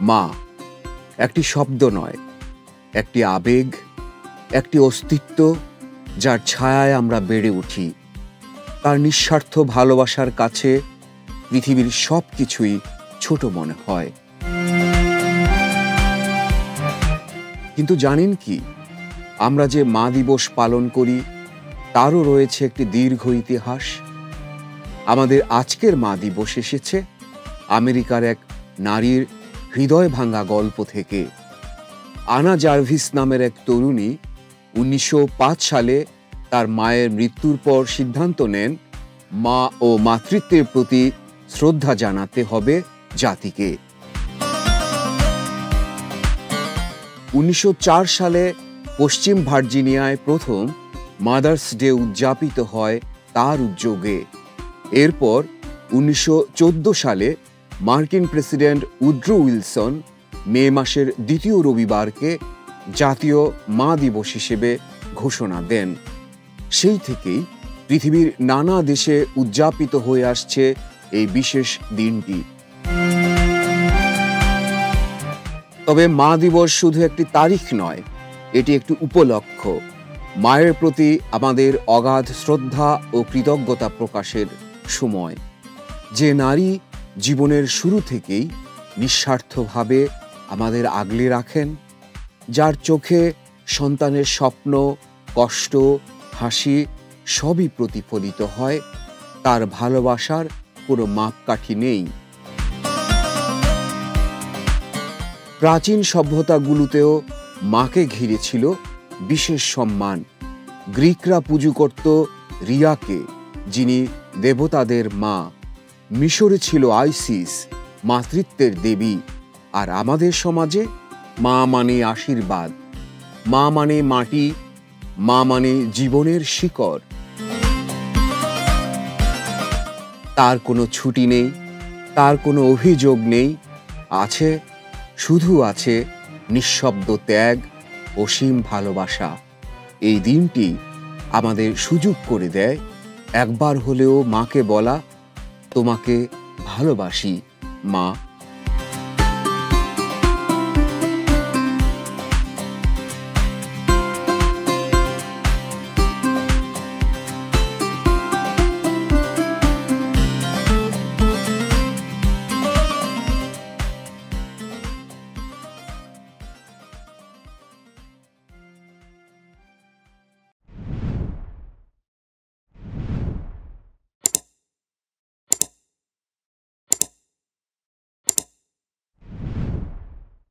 মা একটি শব্দ নয়, একটি আবেগ, একটি অস্তিত্ব, যার ছায়ায় আমরা বেড়ে উঠি। তার নিঃস্বার্থ ভালোবাসার কাছে পৃথিবীর সব কিছুই ছোট মনে হয়। কিন্তু জানেন কি, আমরা যে মা দিবস পালন করি তারও রয়েছে একটি দীর্ঘ ইতিহাস। আমাদের আজকের মা দিবস এসেছে আমেরিকার এক নারীর হৃদয় ভাঙা গল্প থেকে। আনা জার্ভিস নামের এক তরুণী 1905 সালে তার মায়ের মৃত্যুর পর সিদ্ধান্ত নেন মা ও মাতৃত্বের প্রতি শ্রদ্ধা জানাতে হবে জাতিকে। 1904 সালে পশ্চিম ভার্জিনিয়ায় প্রথম মাদার্স ডে উদযাপিত হয় তার উদ্যোগে। এরপর 1914 সালে মার্কিন প্রেসিডেন্ট উড্রো উইলসন মে মাসের দ্বিতীয় রবিবারকে জাতীয় মা দিবস হিসেবে ঘোষণা দেন। সেই থেকেই পৃথিবীর নানা দেশে উদযাপিত হয়ে আসছে এই বিশেষ দিনটি। তবে মা দিবস শুধু একটি তারিখ নয়, এটি একটি উপলক্ষ, মায়ের প্রতি আমাদের অগাধ শ্রদ্ধা ও কৃতজ্ঞতা প্রকাশের সময়। যে নারী জীবনের শুরু থেকেই নিঃস্বার্থভাবে আমাদের আগলে রাখেন, যার চোখে সন্তানের স্বপ্ন, কষ্ট, হাসি সবই প্রতিফলিত হয়, তার ভালোবাসার কোনো মাপকাঠি নেই। প্রাচীন সভ্যতাগুলোতেও মাকে ঘিরে ছিল বিশেষ সম্মান। গ্রিকরা পুজো করত রিয়াকে, যিনি দেবতাদের মা। মিশরে ছিল আইসিস, মাতৃত্বের দেবী। আর আমাদের সমাজে মা মানে আশীর্বাদ, মা মানে মাটি, মা মানে জীবনের শিকড়। তার কোনো ছুটি নেই, তার কোনো অভিযোগ নেই, আছে, শুধু আছে নিঃশব্দ ত্যাগ, অসীম ভালোবাসা। এই দিনটি আমাদের সুযোগ করে দেয় একবার হলেও মাকে বলা, তোমাকে ভালোবাসি মা।